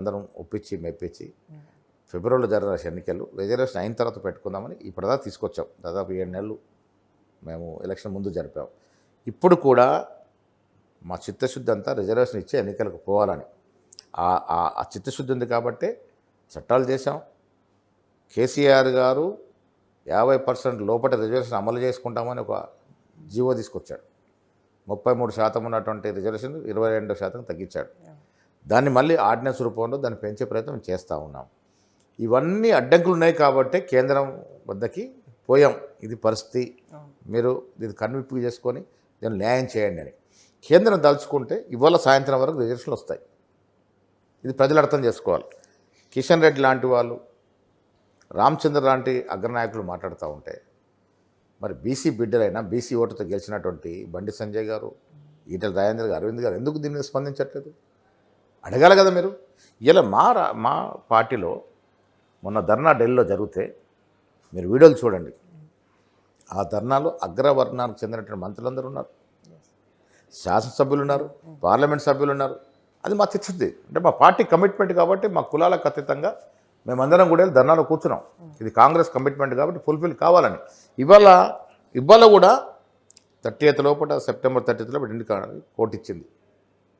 అందరం ఒప్పించి మెప్పించి ఫిబ్రవరిలో జరిగిన ఎన్నికలు రిజర్వేషన్ అయిన తర్వాత పెట్టుకుందామని ఇప్పటిదాకా తీసుకొచ్చాం. దాదాపు 7 నెలలు మేము ఎలక్షన్ ముందు జరిపాం. ఇప్పుడు కూడా మా చిత్తశుద్ధి అంతా రిజర్వేషన్ ఇచ్చే ఎన్నికలకు పోవాలని ఆ చిత్తశుద్ధి ఉంది కాబట్టే చట్టాలు చేశాం. కేసీఆర్ గారు 50% లోపల రిజర్వేషన్ అమలు చేసుకుంటామని ఒక జీవో తీసుకొచ్చాడు. 33% ఉన్నటువంటి రిజర్వేషన్ 22% తగ్గించాడు. దాన్ని మళ్ళీ ఆర్డినెన్స్ రూపంలో దాన్ని పెంచే ప్రయత్నం చేస్తూ ఉన్నాం. ఇవన్నీ అడ్డంకులు ఉన్నాయి కాబట్టే కేంద్రం వద్దకి పోయాం. ఇది పరిస్థితి, మీరు ఇది కన్విప్పు చేసుకొని దీన్ని న్యాయం చేయండి అని. కేంద్రం దలుచుకుంటే ఇవాళ సాయంత్రం వరకు రిజర్వేషన్లు వస్తాయి. ఇది ప్రజలు అర్థం చేసుకోవాలి. కిషన్ రెడ్డి లాంటి వాళ్ళు, రామచంద్ర లాంటి అగ్రనాయకులు మాట్లాడుతూ ఉంటే మరి బీసీ బిడ్డలైనా బీసీ ఓటుతో గెలిచినటువంటి బండి సంజయ్ గారు, ఈటెల రాజేంద్ర గారు, అరవింద్ గారు ఎందుకు దీని మీద స్పందించట్లేదు? అడగాలి కదా మీరు. ఇలా మా పార్టీలో మొన్న ధర్నా ఢిల్లీలో జరిగితే మీరు వీడియోలు చూడండి. ఆ ధర్నాలో అగ్రవర్ణానికి చెందినటువంటి మంత్రులందరూ ఉన్నారు, శాసనసభ్యులు ఉన్నారు, పార్లమెంట్ సభ్యులు ఉన్నారు. అది మా చిత్తశుద్ధి, అంటే మా పార్టీ కమిట్మెంట్ కాబట్టి మా కులాలకు అతీతంగా మేమందరం కూడా ధర్నాలో కూర్చున్నాం. ఇది కాంగ్రెస్ కమిట్మెంట్ కాబట్టి ఫుల్ఫిల్ కావాలని. ఇవాళ కూడా 30th లోపల, సెప్టెంబర్ 30th లోపల ఇంటికి కోర్టు ఇచ్చింది.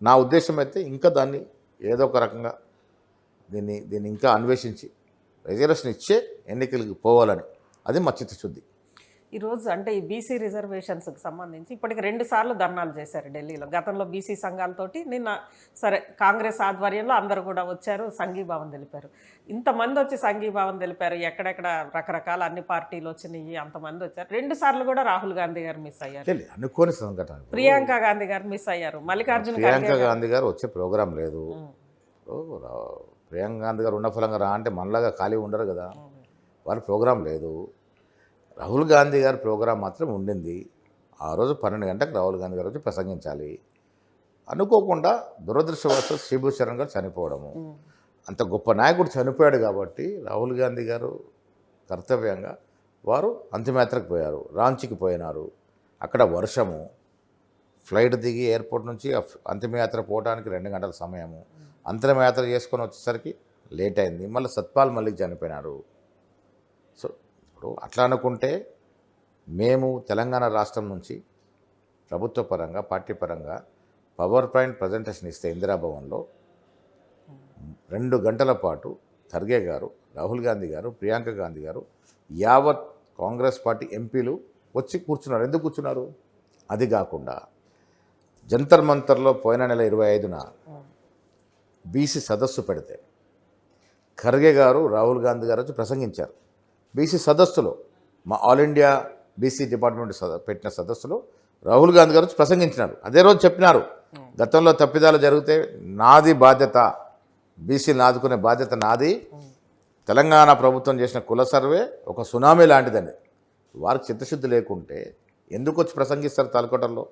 నా ఉద్దేశం అయితే ఇంకా దాన్ని ఏదో ఒక రకంగా దీన్ని ఇంకా అన్వేషించి రిజర్వేషన్ ఇచ్చే ఎన్నికలకు పోవాలని, అది మా చిత్తశుద్ధి. ఈరోజు అంటే ఈ బీసీ రిజర్వేషన్స్కి సంబంధించి ఇప్పటికి 2 సార్లు ధర్నాలు చేశారు ఢిల్లీలో. గతంలో బీసీ సంఘాలతోటి, నిన్న సరే కాంగ్రెస్ ఆధ్వర్యంలో అందరూ కూడా వచ్చారు, సంఘీభావం తెలిపారు. ఇంతమంది వచ్చి సంఘీభావం తెలిపారు, ఎక్కడెక్కడ రకరకాల అన్ని పార్టీలు వచ్చినాయి, అంతమంది వచ్చారు. 2 సార్లు కూడా రాహుల్ గాంధీ గారు మిస్ అయ్యారు, అనుకోని సంఘటన. ప్రియాంక గాంధీ గారు మిస్ అయ్యారు, ప్రియాంక గాంధీ గారు వచ్చే ప్రోగ్రాం లేదు. ప్రియాంక గాంధీ గారు ఉన్న ఫలంగా రా అంటే మనలాగా ఖాళీ ఉండరు కదా, వారి ప్రోగ్రాం లేదు. రాహుల్ గాంధీ గారి ప్రోగ్రాం మాత్రం ఉండింది. ఆ రోజు 12 గంటలకు రాహుల్ గాంధీ గారు వచ్చి ప్రసంగించాలి. అనుకోకుండా దురదృష్టవశాత్తు శిబు చరణ్ గారు చనిపోవడము, అంత గొప్ప నాయకుడు చనిపోయాడు కాబట్టి రాహుల్ గాంధీ గారు కర్తవ్యంగా వారు అంతిమయాత్రకు పోయారు, రాంచీకి పోయినారు. అక్కడ వర్షము, ఫ్లైట్ దిగి ఎయిర్పోర్ట్ నుంచి అంతిమయాత్ర పోవడానికి 2 గంటల సమయము, అంతిమయాత్ర చేసుకొని వచ్చేసరికి లేట్ అయింది. మళ్ళీ సత్పాల్ మల్లిక్ చనిపోయినారు. సో ఇప్పుడు అట్లా అనుకుంటే మేము తెలంగాణ రాష్ట్రం నుంచి ప్రభుత్వ పరంగా, పార్టీ పరంగా పవర్ పాయింట్ ప్రజెంటేషన్ ఇస్తే ఇందిరాభవన్లో 2 గంటల పాటు ఖర్గే గారు, రాహుల్ గాంధీ గారు, ప్రియాంక గాంధీ గారు, యావత్ కాంగ్రెస్ పార్టీ ఎంపీలు వచ్చి కూర్చున్నారు. ఎందుకు కూర్చున్నారు? అది కాకుండా జంతర్ మంతర్లో పోయిన నెల 25న బీసీ సదస్సు పెడితే ఖర్గే గారు, రాహుల్ గాంధీ గారు వచ్చి ప్రసంగించారు. బీసీ సదస్సులో, మా ఆల్ ఇండియా బీసీ డిపార్ట్మెంట్ పెట్టిన సదస్సులో రాహుల్ గాంధీ గారు వచ్చి ప్రసంగించినారు. అదే రోజు చెప్పినారు, గతంలో తప్పిదాలు జరిగితే నాది బాధ్యత, బీసీలను ఆదుకునే బాధ్యత నాది. తెలంగాణ ప్రభుత్వం చేసిన కుల సర్వే ఒక సునామీ లాంటిదండి. వారికి చిత్తశుద్ధి లేకుంటే ఎందుకు వచ్చి ప్రసంగిస్తారు? తాలకోటల్లో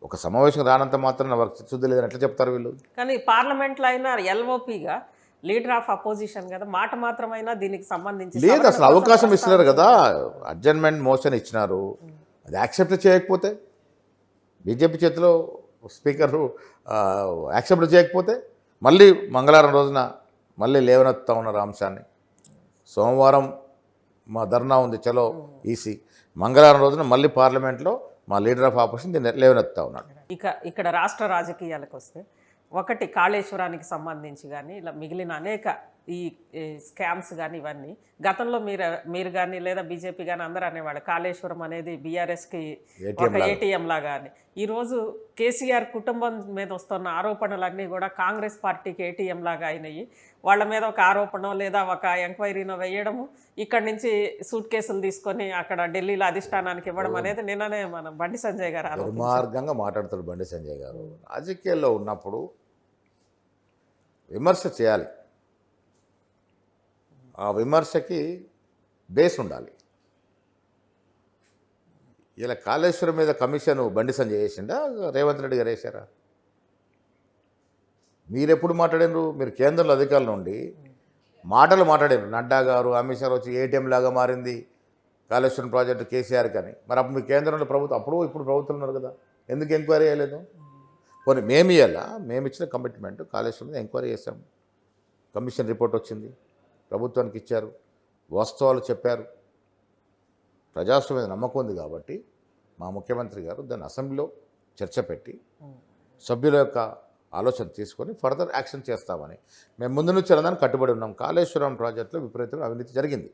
ఒక సమావేశం రానంత మాత్రం వారికి చిత్తశుద్ధి లేదని ఎట్లా చెప్తారు వీళ్ళు? కానీ పార్లమెంట్లో అయినా ఎల్ఓపిగా లీడర్ ఆఫ్ అపోజిషన్ కదా, మాట మాత్రమైనా దీనికి సంబంధించి లేదు, అసలు అవకాశం ఇస్తున్నారు కదా. అడ్జర్న్మెంట్ మోషన్ ఇచ్చినారు, అది యాక్సెప్ట్ చేయకపోతే, బీజేపీ చేతిలో స్పీకరు యాక్సెప్ట్ చేయకపోతే మళ్ళీ మంగళవారం రోజున మళ్ళీ లేవనెత్తా ఉన్నారు అంశాన్ని. సోమవారం మా ధర్నా ఉంది, చలో ఈసీ. మంగళవారం రోజున మళ్ళీ పార్లమెంట్లో మా లీడర్ ఆఫ్ ఆపోజిషన్ దీన్ని లేవనెత్తా ఉన్నాడు. ఇక్కడ రాష్ట్ర రాజకీయాలకు వస్తే, ఒకటి కాళేశ్వరానికి సంబంధించి కానీ ఇలా మిగిలిన అనేక ఈ స్కామ్స్ కానీ ఇవన్నీ గతంలో మీరు కానీ లేదా బీజేపీ కానీ అందరూ అనేవాళ్ళు కాళేశ్వరం అనేది బీఆర్ఎస్కి ఒక ఏటీఎం లాగా అని. ఈరోజు కేసీఆర్ కుటుంబం మీద వస్తున్న ఆరోపణలన్నీ కూడా కాంగ్రెస్ పార్టీకి ఏటీఎం లాగా అయినాయి. వాళ్ళ మీద ఒక ఆరోపణ లేదా ఒక ఎంక్వైరీనో వేయడము, ఇక్కడి నుంచి సూట్ కేసులు తీసుకొని అక్కడ ఢిల్లీలో అధిష్టానానికి ఇవ్వడం అనేది నిన్ననే మన బండి సంజయ్ గారు దుర్మార్గంగా మాట్లాడతాడు. బండి సంజయ్ గారు రాజకీయాల్లో ఉన్నప్పుడు విమర్శ చేయాలి, ఆ విమర్శకి బేస్ ఉండాలి. ఇలా కాళేశ్వరం మీద కమిషన్ బండి సంజయ్ చేసిండా, రేవంత్ రెడ్డి గారు వేశారా? మీరెప్పుడు మాట్లాడినారు? మీరు కేంద్రంలో అధికారులు ఉండి మాటలు మాట్లాడారు. నడ్డా గారు, అమిత్ షా వచ్చి ఏటీఎం లాగా మారింది కాళేశ్వరం ప్రాజెక్టు కేసీఆర్ కానీ. మరి అప్పుడు మీ కేంద్రంలో ప్రభుత్వం, ఇప్పుడు ప్రభుత్వం ఉన్నారు కదా, ఎందుకు ఎంక్వైరీ చేయలేదు? పోనీ మేము ఇవ్వాలా? మేము ఇచ్చిన కమిట్మెంట్ కాళేశ్వరం మీద ఎంక్వైరీ చేసాము. కమిషన్ రిపోర్ట్ వచ్చింది, ప్రభుత్వానికి ఇచ్చారు, వాస్తవాలు చెప్పారు. ప్రజాస్వామ్యం మీద నమ్మకం ఉంది కాబట్టి మా ముఖ్యమంత్రి గారు దాన్ని అసెంబ్లీలో చర్చ పెట్టి సభ్యుల యొక్క ఆలోచన తీసుకొని ఫర్దర్ యాక్షన్ చేస్తామని మేము ముందు నుంచి దాన్ని కట్టుబడి ఉన్నాం. కాళేశ్వరం ప్రాజెక్టులో విపరీతమైన అవినీతి జరిగింది.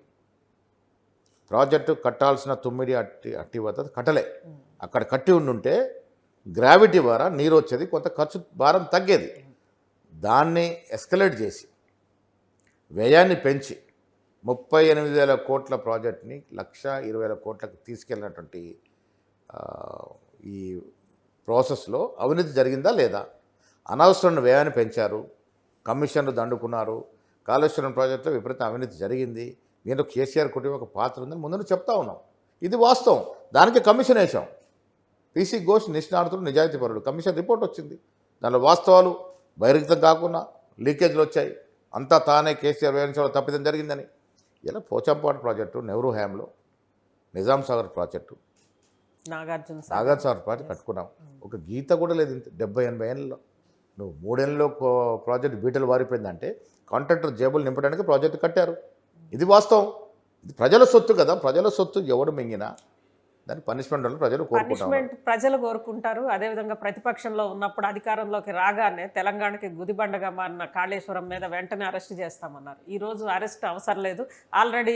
ప్రాజెక్టు కట్టాల్సిన 9 అట్టి వద్ద కట్టలే. అక్కడ కట్టి ఉండుంటే గ్రావిటీ ద్వారా నీరు వచ్చేది, కొంత ఖర్చు భారం తగ్గేది. దాన్ని ఎస్కలేట్ చేసి వ్యయాన్ని పెంచి 38,000 కోట్ల ప్రాజెక్ట్ని 1,20,000 కోట్లకు తీసుకెళ్ళినటువంటి ఈ ప్రాసెస్లో అవినీతి జరిగిందా లేదా? అనవసరమైన వ్యయాన్ని పెంచారు, కమిషన్లు దండుకున్నారు. కాళేశ్వరం ప్రాజెక్టులో విపరీత అవినీతి జరిగింది. దీంట్లో కేసీఆర్ కుటుంబం ఒక పాత్ర ఉందని ముందు చెప్తా ఉన్నాం. ఇది వాస్తవం. దానికి కమిషన్ వేసాం. పీసీ ఘోష్ నిష్ణాతుడు, నిజాయితీపరుడు. కమిషన్ రిపోర్ట్ వచ్చింది. దానిలో వాస్తవాలు బహిర్గతం కాకుండా లీకేజ్లు వచ్చాయి. అంతా తానే కేసీఆర్ వ్యవహరించడంలో తప్పిదం జరిగిందని. ఇలా పోచంపాడు ప్రాజెక్టు, నెహ్రూ హ్యాంలో నిజాం సాగర్ ప్రాజెక్టు, నాగార్జున సాగర్ ప్రాజెక్టు కట్టుకున్నాం. ఒక గీత కూడా లేదు. 70-80 ఏళ్ళలో నువ్వు 3 ఏళ్ళలో ప్రాజెక్టు బీటలు వారిపోయిందంటే కాంట్రాక్టర్ జేబులు నింపడానికి ప్రాజెక్టు కట్టారు. ఇది వాస్తవం. ఇది ప్రజల సొత్తు కదా. ప్రజల సొత్తు ఎవడు మింగినా దాని పనిష్మెంట్ వల్ల ప్రజలు కోరుకుంటారు. పనిష్మెంట్ ప్రజలు కోరుకుంటారు. అదేవిధంగా ప్రతిపక్షంలో ఉన్నప్పుడు అధికారంలోకి రాగానే తెలంగాణకి గుదిబండగా మారిన కాళేశ్వరం మీద వెంటనే అరెస్ట్ చేస్తామన్నారు. ఈ రోజు అరెస్ట్ అవసరం లేదు, ఆల్రెడీ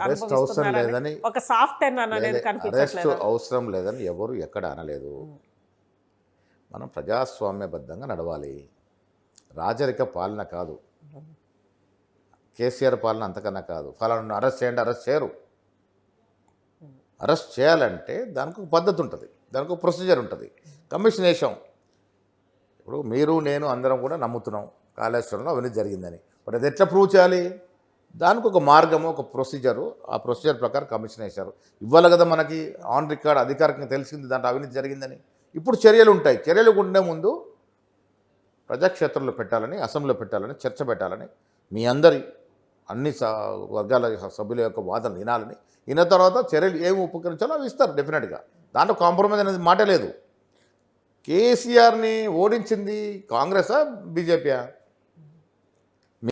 అవసరం లేదని, ఒక సాఫ్ట్ అనేది కనిపించట్లేదు. అవసరం లేదని ఎవరు ఎక్కడ అనలేదు. మనం ప్రజాస్వామ్యబద్ధంగా నడవాలి. రాజరిక పాలన కాదు, కేసీఆర్ పాలన అంతకన్నా కాదు. ఫలానా అరెస్ట్ చేయండి, అరెస్ట్ చేయరు. అరెస్ట్ చేయాలంటే దానికి ఒక పద్ధతి ఉంటుంది, దానికి ఒక ప్రొసీజర్ ఉంటుంది. కమిషన్ వేసాం. ఇప్పుడు మీరు నేను అందరం కూడా నమ్ముతున్నాం కాళేశ్వరంలో అవినీతి జరిగిందని. బట్ అది ఎట్లా ప్రూవ్ చేయాలి? దానికి ఒక మార్గము, ఒక ప్రొసీజరు. ఆ ప్రొసీజర్ ప్రకారం కమిషన్ వేశారు. ఇవ్వాలి కదా మనకి ఆన్ రికార్డ్ అధికారికంగా తెలిసింది దాంట్లో అవినీతి జరిగిందని. ఇప్పుడు చర్యలు ఉంటాయి. చర్యలు ఉండే ముందు ప్రజాక్షేత్రంలో పెట్టాలని, అసెంబ్లీలో పెట్టాలని, చర్చ పెట్టాలని, మీ అందరి అన్ని వర్గాల సభ్యుల యొక్క వాదనలు వినాలని, విన్న తర్వాత చర్యలు ఏమి ఉపకరించాలో అవి ఇస్తారు డెఫినెట్గా. దాంట్లో కాంప్రమైజ్ అనేది మాట లేదు. కేసీఆర్ని ఓడించింది కాంగ్రెసా, బీజేపీయా?